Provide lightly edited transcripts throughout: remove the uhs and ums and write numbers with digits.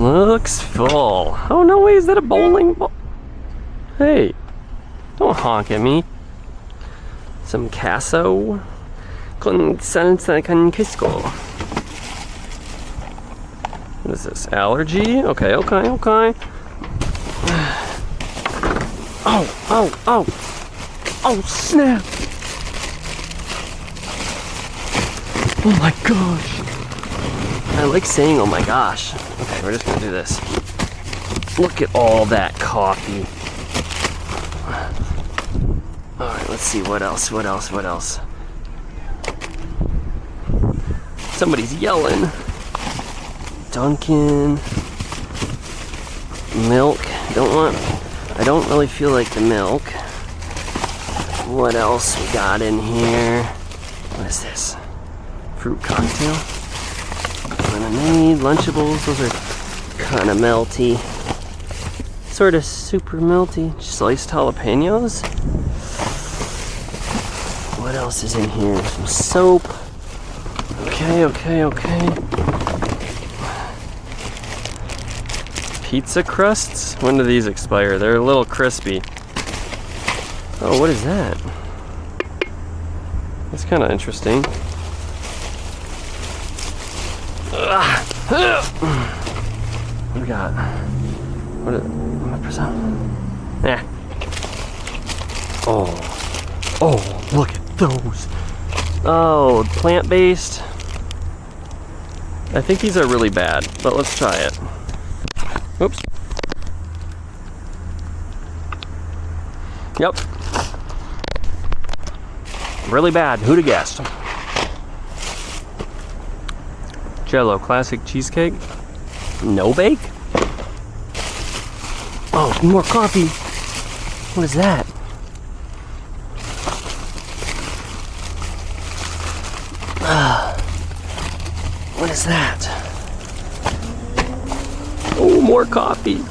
Looks full. Oh, no way, is that a bowling ball? Hey, don't honk at me. Some queso con salsa con queso. What is this? Allergy? Okay. Oh, snap! Oh my gosh! I like saying oh my gosh. Okay, we're just gonna do this. Look at all that coffee. Alright, let's see, what else? Somebody's yelling. Dunkin'. Milk. I don't really feel like the milk. What else we got in here? What is this? Fruit cocktail? Lemonade, Lunchables, those are kind of melty. Sort of super melty. Sliced jalapenos? What else is in here? Some soap. Okay. Pizza crusts? When do these expire? They're a little crispy. Oh, what is that? That's kind of interesting. What do we got? What is it? Eh. Oh, look at those. Oh, plant-based. I think these are really bad, but let's try it. Oops. Yep. Really bad. Who'd have guessed? Jello classic cheesecake. No bake? Oh, more coffee. What is that? What is that? Oh, more coffee.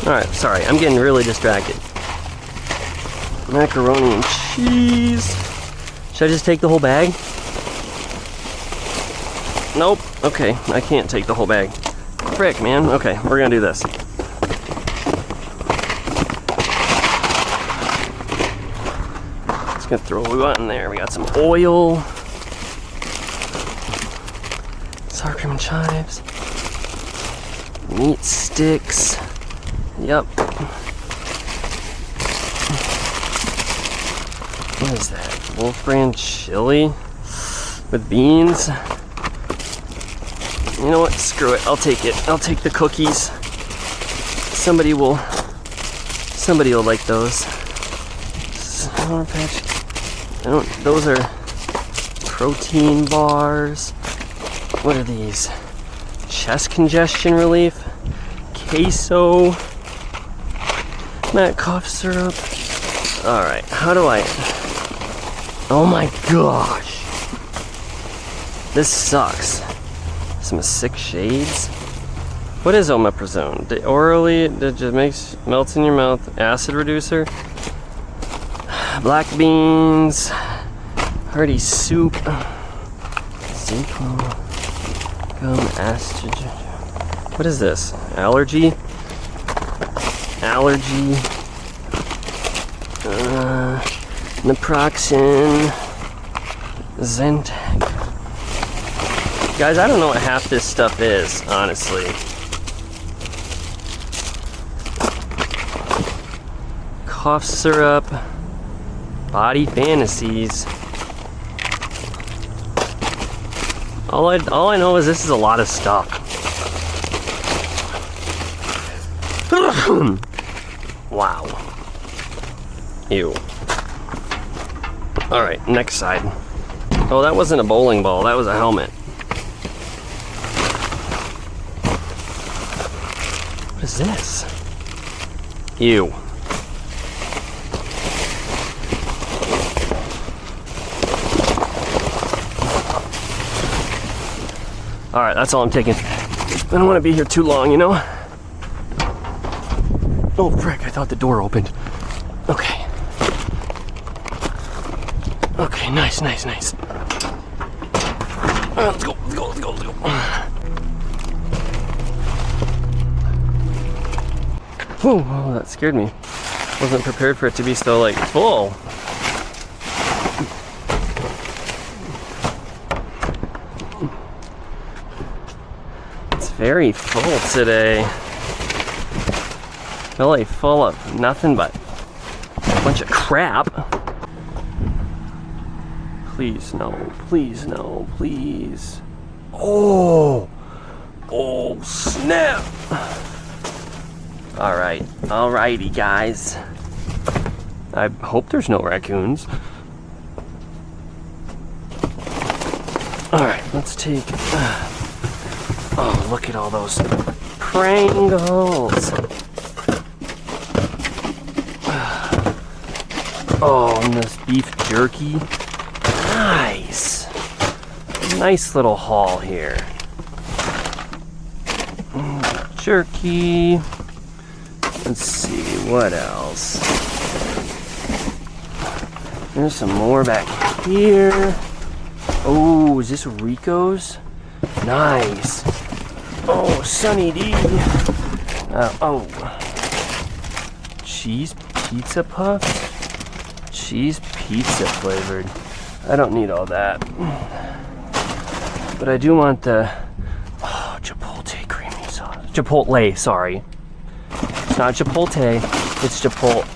Alright, sorry, I'm getting really distracted. Macaroni and cheese. Should I just take the whole bag? Nope. Okay, I can't take the whole bag. Frick, man. Okay, we're gonna do this. Just gonna throw what we want in there. We got some oil. Sour cream and chives. Meat sticks. Yep. What is that? Wolf Brand chili with beans. You know what? Screw it. I'll take it. I'll take the cookies. Somebody will like those. Sour Patch. Those are protein bars. What are these? Chest congestion relief. Queso. Matt cough syrup. Alright, how do I... Oh my gosh. This sucks. Some 6 shades. What is omeprazole? Orally, it just melts in your mouth. Acid reducer. Black beans. Hearty soup. Zinc. Gum estrogen. What is this? Allergy? Naproxen. Zentek. Guys, I don't know what half this stuff is, honestly. Cough syrup. Body fantasies. All I know is this is a lot of stuff. Wow. Ew. Alright, next side. Oh, that wasn't a bowling ball, that was a helmet. What is this? Ew. Alright, that's all I'm taking. I don't want to be here too long, you know? Oh, frick, I thought the door opened. Okay. Okay, nice. Let's go. Whew, oh, that scared me. Wasn't prepared for it to be so like full. It's very full today. Really full of nothing but a bunch of crap. Please no, please no, please. Oh, oh snap. All right, alrighty guys. I hope there's no raccoons. All right, let's take, oh, look at all those Pringles. Oh, and this beef jerky. Nice. Nice little haul here. Jerky. Let's see, what else? There's some more back here. Oh, is this Rico's? Nice. Oh, Sunny D. Oh. Cheese pizza puffs? Cheese pizza flavored. I don't need all that. But I do want the Chipotle creamy sauce. Chipotle, sorry. It's not Chipotle, it's Chipotle.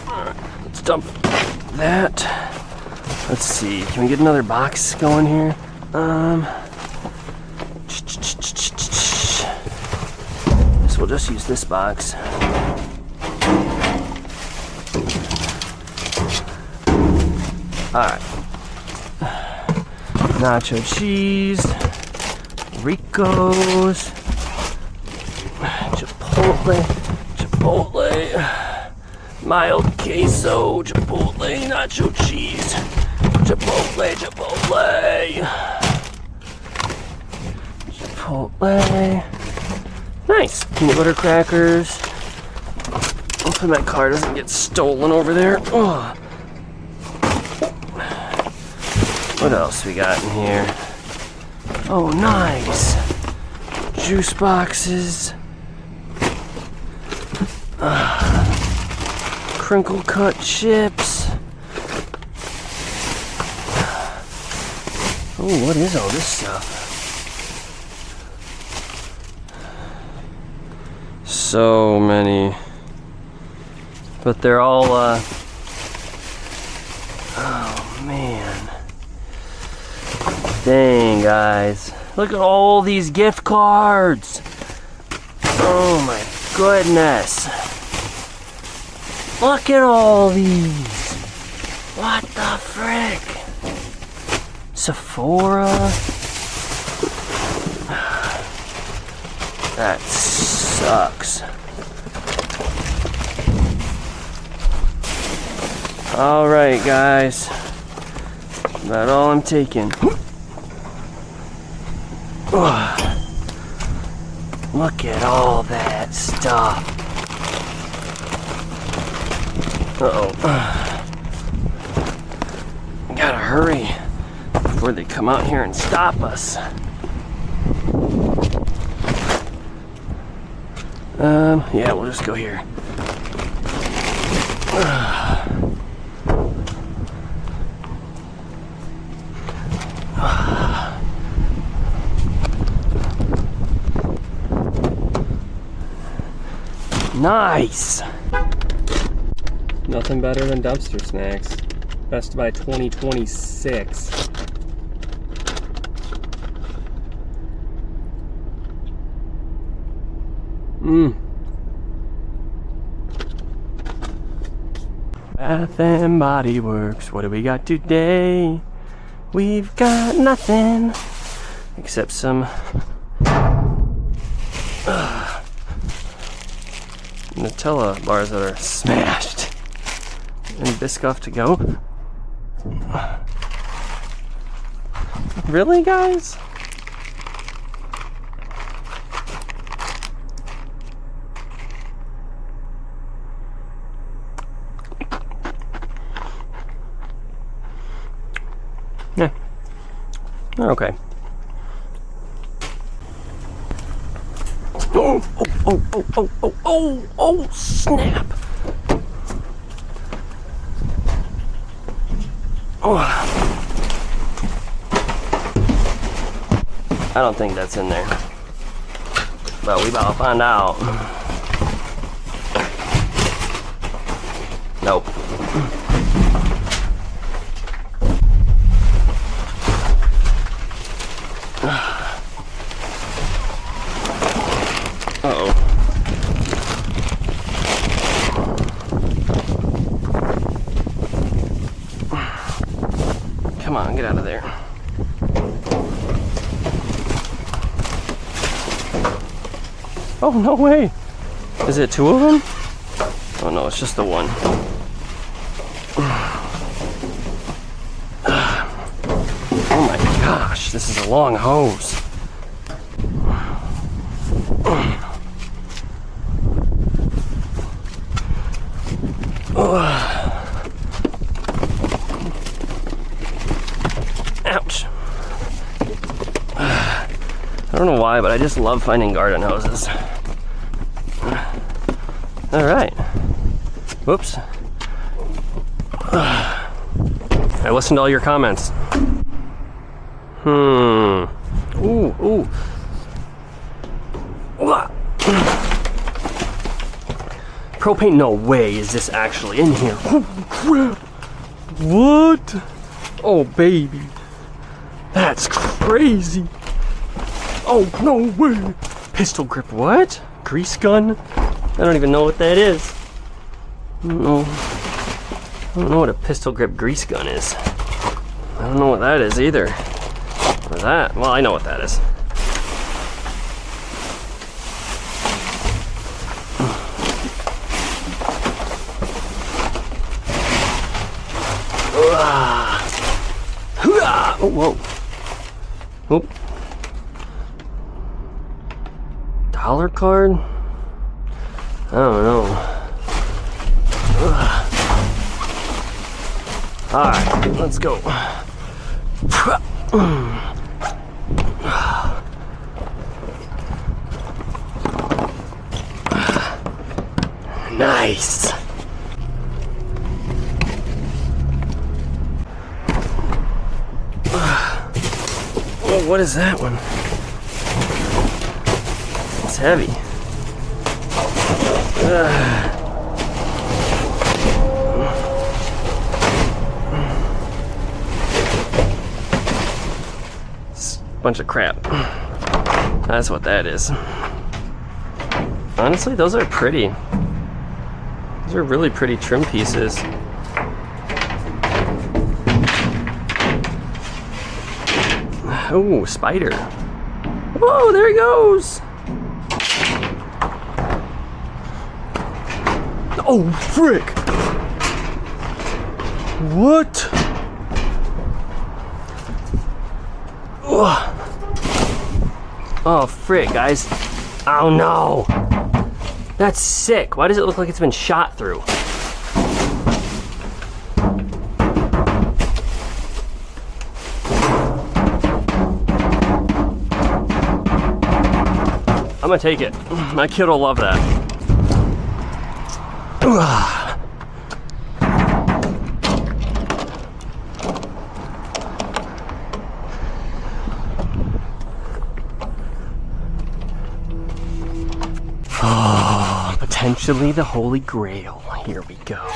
Alright, let's dump that. Let's see, can we get another box going here? Guess we'll just use this box. Alright. Nacho cheese. Rico's. Chipotle. Mild queso. Chipotle. Nacho cheese. Chipotle. Nice. Peanut butter crackers. Hopefully my car doesn't get stolen over there. Oh. What else we got in here? Oh, nice. Juice boxes. Crinkle cut chips. Oh, what is all this stuff? So many. But they're all, oh man. Dang, guys. Look at all these gift cards. Oh my goodness. Look at all these. What the frick? Sephora? That sucks. Alright, guys. About all I'm taking. Look at all that stuff. Uh-oh. Gotta hurry before they come out here and stop us. Yeah, we'll just go here. Nice! Nothing better than dumpster snacks. Best by 2026. Bath and Body Works, what do we got today? We've got nothing except some Nutella bars that are smashed. And Biscoff to go. Really, guys? Yeah. They're okay. Oh, snap. Oh. I don't think that's in there. But we about to find out. Nope. Uh-oh. Come on, get out of there. Oh, no way. Is it two of them? Oh no, it's just the one. Oh my gosh, this is a long hose. Ouch. I don't know why, but I just love finding garden hoses. All right. Whoops. I listened to all your comments. Ooh. Propane, no way is this actually in here. Oh, crap. What? Oh, baby. That's crazy. Oh, no way. Pistol grip, what? Grease gun? I don't even know what that is. I don't know what a pistol grip grease gun is. I don't know what that is either. Or that. Well, I know what that is. Oh, whoa. Oop. Dollar card? I don't know. Alright, let's go. Nice. Oh, what is that one? It's heavy. It's a bunch of crap. That's what that is. Honestly, those are pretty. Those are really pretty trim pieces. Oh, spider. Whoa, there he goes. Oh, frick. What? Ugh. Oh, frick, guys. Oh, no. That's sick. Why does it look like it's been shot through? I'm gonna take it. My kid will love that. Oh, potentially the Holy Grail. Here we go.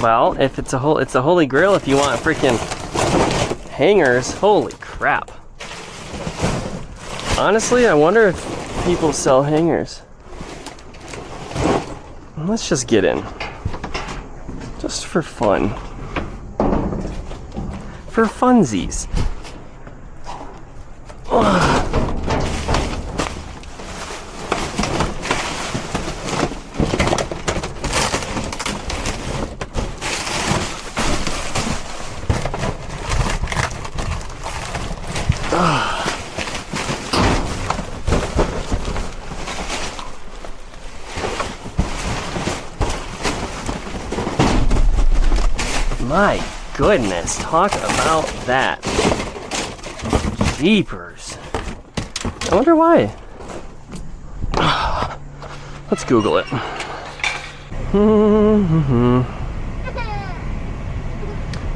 Well, if it's a Holy Grail if you want freaking hangers. Holy crap. Honestly, I wonder if people sell hangers. Let's just get in. Just for fun. For funsies. Ugh. My goodness, talk about that. Jeepers. I wonder why. Let's Google it.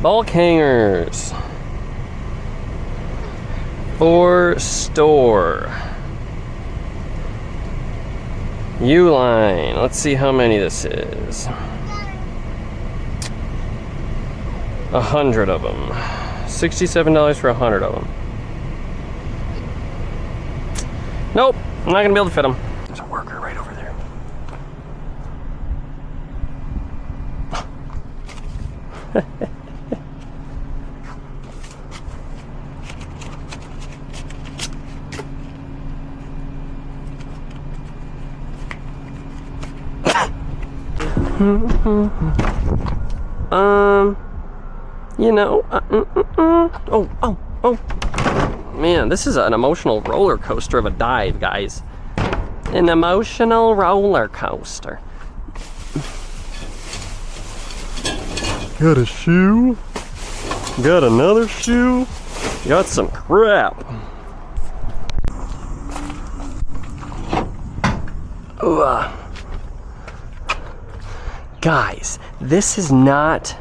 Bulk hangers. For store. Uline. Let's see how many this is. 100 of them. $67 for 100 of them. Nope, I'm not gonna be able to fit them. There's a worker right over there. You know, oh. Man, this is an emotional roller coaster of a dive, guys. An emotional roller coaster. Got a shoe? Got another shoe? Got some crap. Ooh. Guys, this is not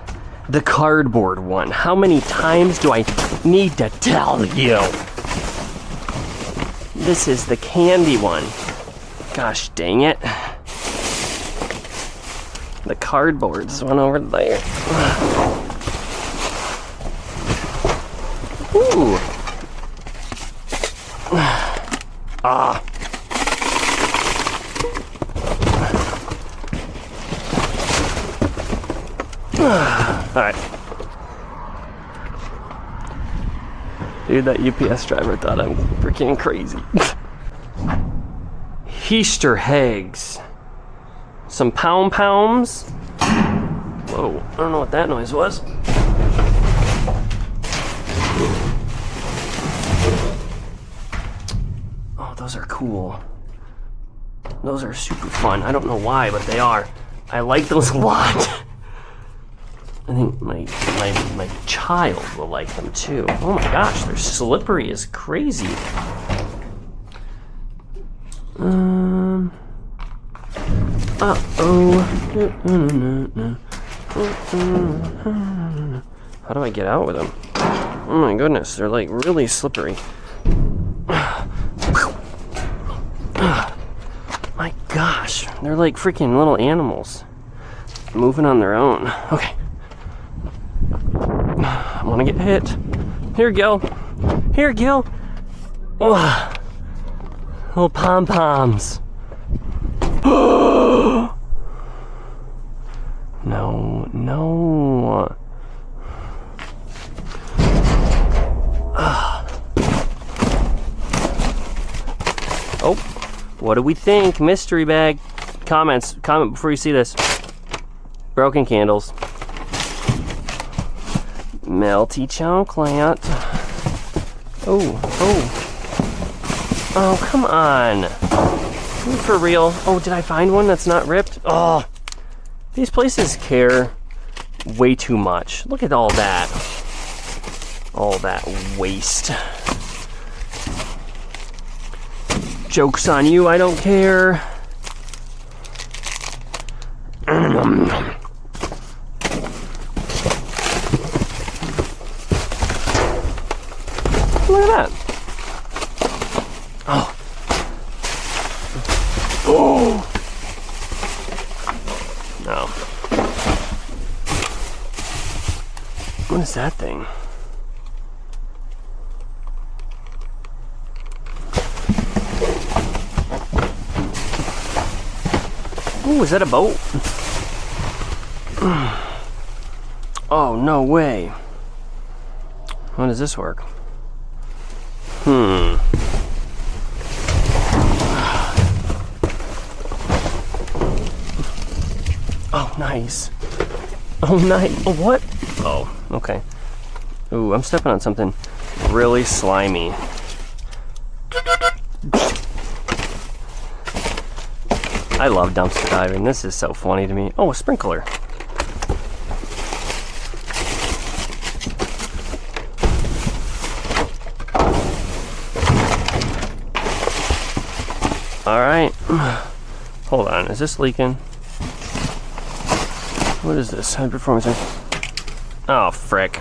the cardboard one. How many times do I need to tell you? This is the candy one. Gosh dang it. The cardboard's one over there. Ooh. Ah. Alright. Dude, that UPS driver thought I'm freaking crazy. Easter eggs. Some pounds. Whoa, I don't know what that noise was. Oh, those are cool. Those are super fun. I don't know why, but they are. I like those a lot. I think my child will like them too. Oh my gosh, they're slippery as crazy. How do I get out with them? Oh my goodness, they're like really slippery. My gosh, they're like freaking little animals moving on their own. Okay. I want to get hit. Here, Gil. Here, Gil. Oh, little pom-poms. No. Oh, what do we think? Mystery bag. Comment before you see this. Broken candles. Melty chocolate. Oh, come on. For real? Oh, did I find one that's not ripped? Oh, these places care way too much. Look at all that. All that waste. Joke's on you, I don't care. Look at that. Oh. No. What is that thing? Oh, is that a boat? Oh, no way. How does this work? Oh, nice. Oh, nice. Oh, what? Oh, okay. Ooh, I'm stepping on something really slimy. I love dumpster diving. This is so funny to me. Oh, a sprinkler. All right. Hold on, is this leaking? What is this? High performance. Oh, frick.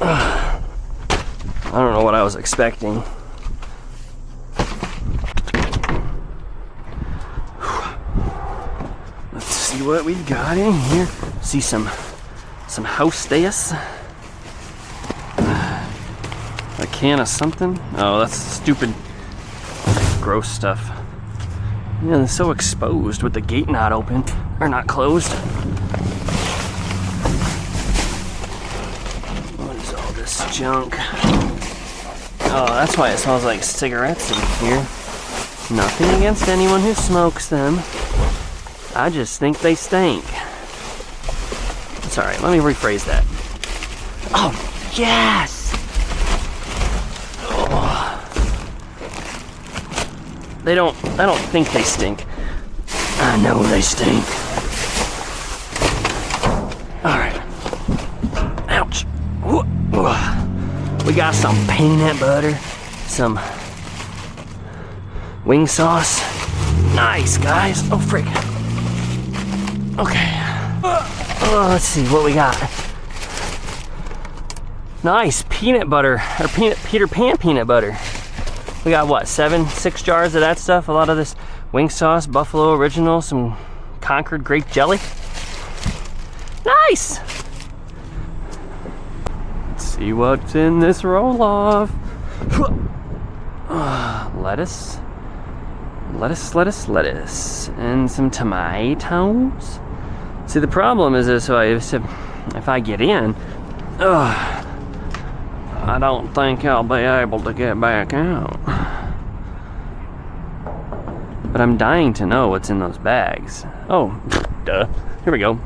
I don't know what I was expecting. Let's see what we got in here. See some hostess. A can of something. Oh, that's stupid, gross stuff. Yeah, they're so exposed with the gate not open or not closed. What is all this junk? Oh, that's why it smells like cigarettes in here. Nothing against anyone who smokes them. I just think they stink. It's alright, let me rephrase that. Oh, yes! Oh. I don't think they stink. I know they stink. Alright. Ouch. We got some peanut butter, some wing sauce. Nice, guys. Oh, frick. Okay. Let's see what we got. Nice peanut butter, or Peter Pan peanut butter. We got what, 6 jars of that stuff? A lot of this wing sauce, Buffalo Original, some Concord grape jelly. Nice! Let's see what's in this roll-off. Lettuce. And some tomatoes. See, the problem is this, if I get in, I don't think I'll be able to get back out. But I'm dying to know what's in those bags. Oh, duh. Here we go.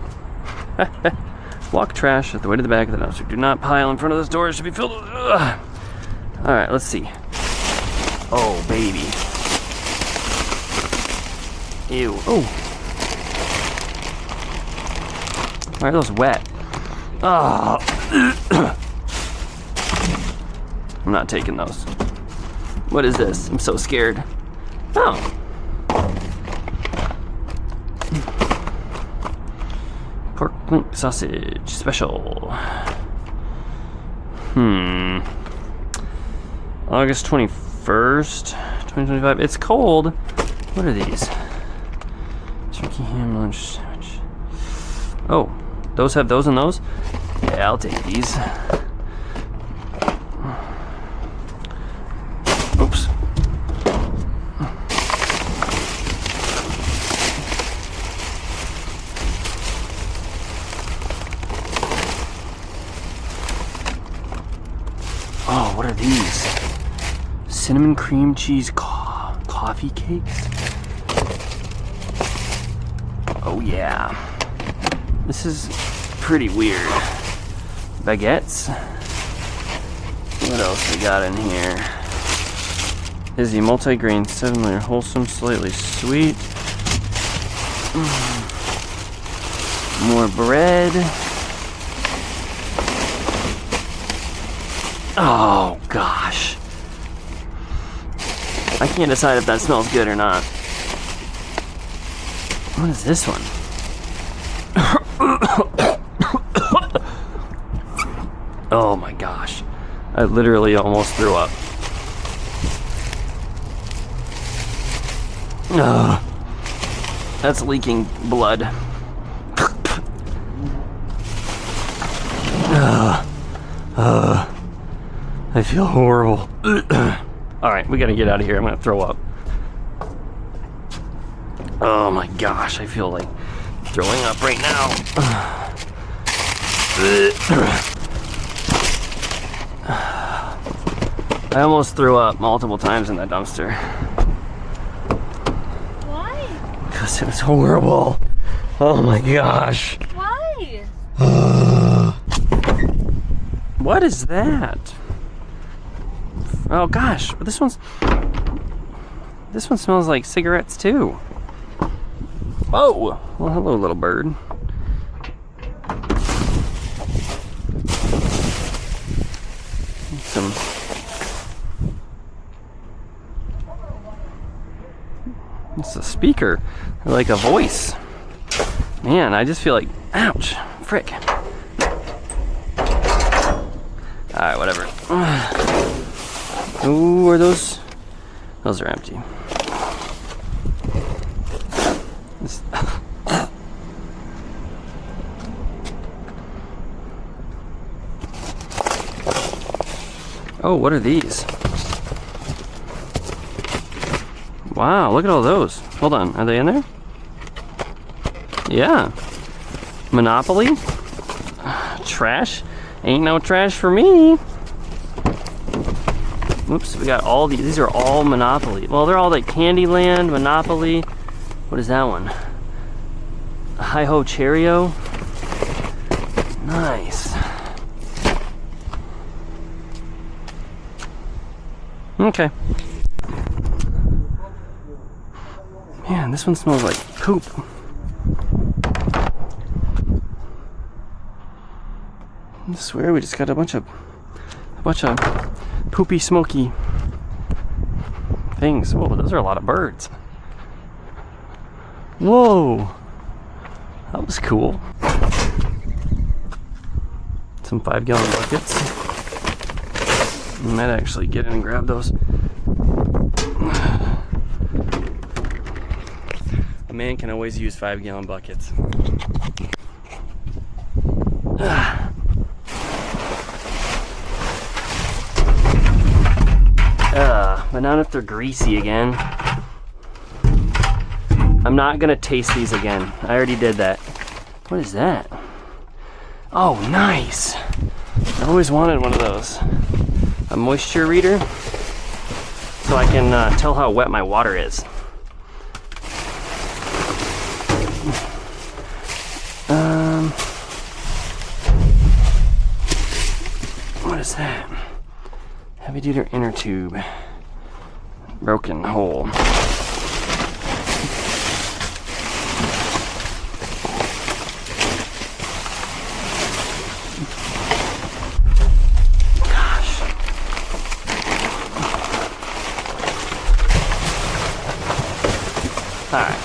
Walk trash at the way to the back of the dumpster. Do not pile in front of this door. It should be filled with... Alright, let's see. Oh, baby. Ew. Oh. Why are those wet? Oh. I'm not taking those. What is this? I'm so scared. Oh. Pork link sausage special. August 21st, 2025. It's cold. What are these? Turkey ham lunch sandwich. Oh, those have those and those? Yeah, I'll take these. Oops. Oh, what are these? Cinnamon cream cheese coffee cakes? Oh yeah. This is pretty weird. Baguettes? What else we got in here? Izzy multi-grain 7-layer wholesome, slightly sweet. More bread. Oh gosh. I can't decide if that smells good or not. What is this one? Oh my gosh. I literally almost threw up. That's leaking blood. I feel horrible. Alright, we gotta get out of here. I'm gonna throw up. Oh my gosh, I feel like throwing up right now. I almost threw up multiple times in that dumpster. Why? Because it was horrible. Oh my gosh. Why? What is that? Oh gosh, this one smells like cigarettes too. Oh, well hello little bird. speaker, or like a voice. Man, I just feel like, ouch, frick. Alright, whatever. Ooh, are those? Those are empty. Oh, what are these? Wow, look at all those. Hold on, are they in there? Yeah. Monopoly? Trash? Ain't no trash for me. Oops, we got all these. These are all Monopoly. Well, they're all like Candyland, Monopoly. What is that one? Hi-Ho Cheerio. Nice. Okay. Man, this one smells like poop. I swear we just got a bunch of poopy, smoky things. Whoa, those are a lot of birds. Whoa, that was cool. Some 5-gallon buckets. I might actually get in and grab those. A man can always use 5-gallon buckets. But not if they're greasy again. I'm not gonna taste these again. I already did that. What is that? Oh, nice. I've always wanted one of those. A moisture reader, so I can tell how wet my water is. What is that? Heavy duty inner tube. Broken hole. Gosh. Alright.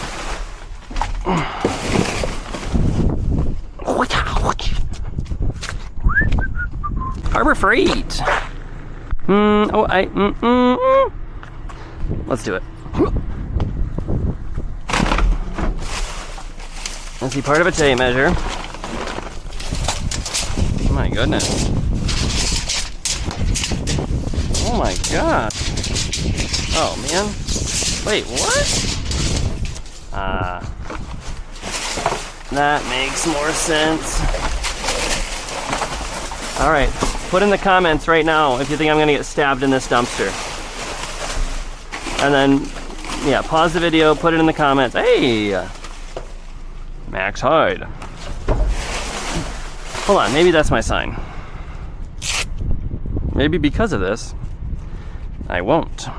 Harbor Freight. Let's do it. Is he part of a tape measure? Oh my goodness. Oh my god. Oh man. Wait, what? That makes more sense. Alright, put in the comments right now if you think I'm gonna get stabbed in this dumpster. And then, yeah, pause the video, put it in the comments. Hey! Max Hyde. Hold on, maybe that's my sign. Maybe because of this, I won't.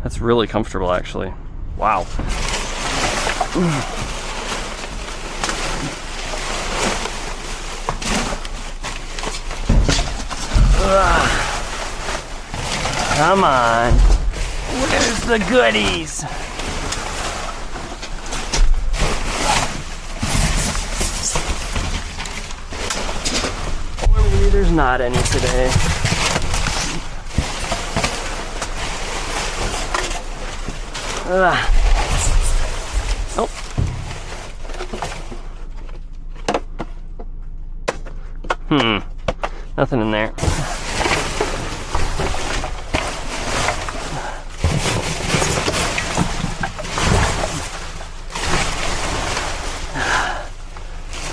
That's really comfortable, actually. Wow. Come on. Where's the goodies? Or maybe there's not any today. Oh. Nothing in there.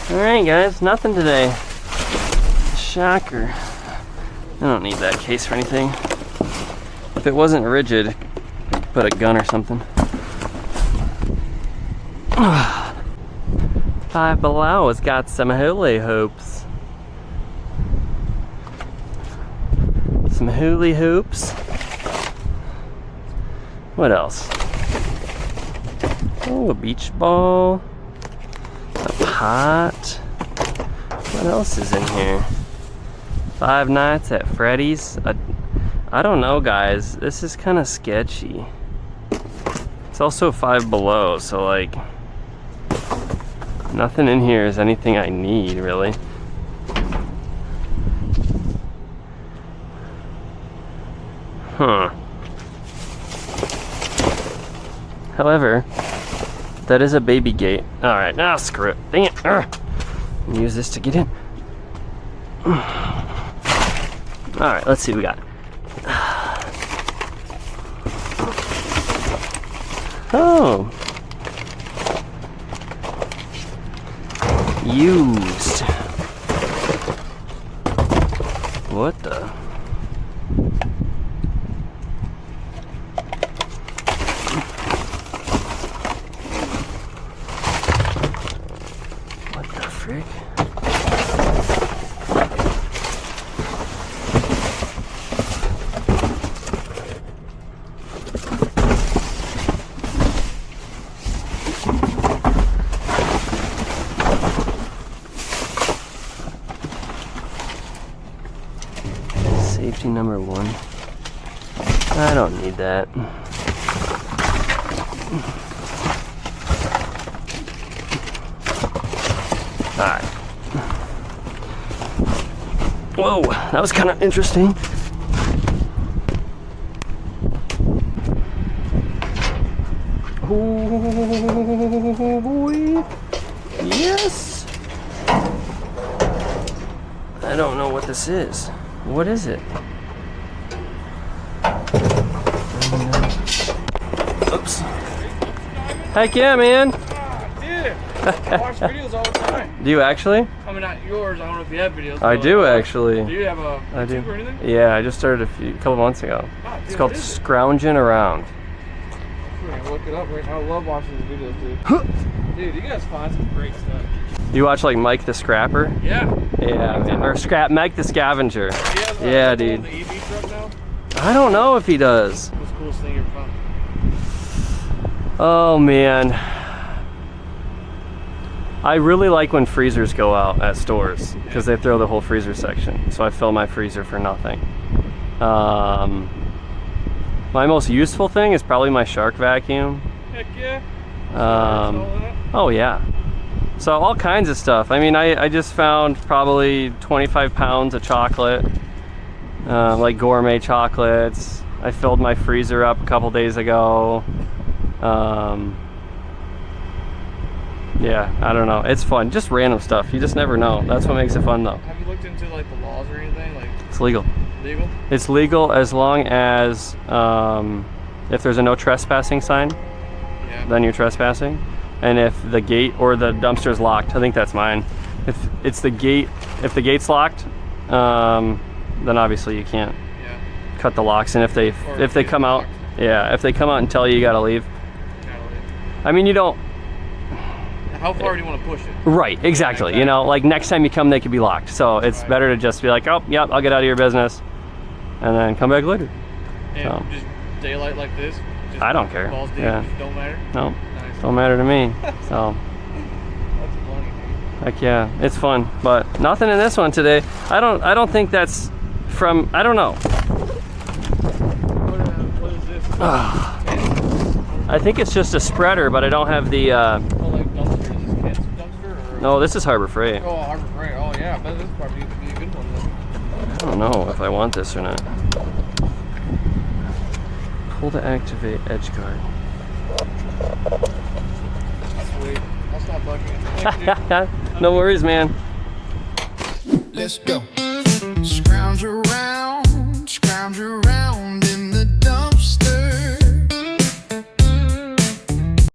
Alright guys, nothing today. Shocker. I don't need that case for anything. If it wasn't rigid, I could put a gun or something. Five Below has got some hula hoops. Some hula hoops. What else? Oh, a beach ball. A pot. What else is in here? Five Nights at Freddy's. I don't know, guys. This is kind of sketchy. It's also 5 below, so like nothing in here is anything I need really. Huh. However, that is a baby gate. Alright, now screw it. Dang it. Use this to get in. Alright, let's see what we got. Oh. Used. What the? What the frick? Safety number 1. I don't need that. Alright. Whoa, that was kind of interesting. Oh boy. Yes. I don't know what this is. What is it? Oops. Heck yeah, man. Dude, I watch videos all the time. Do you actually? I mean, not yours. I don't know if you have videos. I do actually. Do you have a YouTube or anything? Yeah, I just started a couple months ago. Oh, dude, It's called Scrounging Around. I'm gonna look it up right now. I love watching these videos, dude. Dude, you guys find some great stuff. You watch like Mike the Scrapper? Yeah. Yeah, man. Or Mike the Scavenger. He has, Yeah, dude. The EV truck now? I don't know if he does. What's the coolest thing you ever found? Oh man. I really like when freezers go out at stores because they throw the whole freezer section. So I fill my freezer for nothing. My most useful thing is probably my shark vacuum. Heck yeah. Oh yeah. So all kinds of stuff. I mean, I just found probably 25 pounds of chocolate, like gourmet chocolates. I filled my freezer up a couple days ago. Yeah, I don't know. It's fun. Just random stuff. You just never know. That's what makes it fun, though. Have you looked into like the laws or anything? Like it's legal. Legal? It's legal as long as if there's a no trespassing sign, then you're trespassing. And if the gate or the dumpster is locked, I think that's mine. If it's the gate, if the gate's locked, then obviously you can't cut the locks. And if they come out, if they come out and tell you gotta leave. I mean, you don't. How far do you want to push it? Right, exactly. You know, like next time you come, they could be locked. So it's better to just be like, oh, yep, I'll get out of your business, and then come back later. And just daylight like this? Just I don't care. Balls deep, just don't matter? No, nice. Don't matter to me. So. That's funny. Heck yeah, it's fun, but nothing in this one today. I don't think that's from. I don't know. What is this? I think it's just a spreader, but I don't have the. Oh, like dumpster? Is this Kent's dumpster? Or? No, this is Harbor Freight. Oh, Harbor Freight. Oh yeah, I bet this probably could be a good one then. I don't know if I want this or not. Pull to activate edge guard. Sweet. I'll stop bugging you. No worries, man. Let's go. Scrounge around.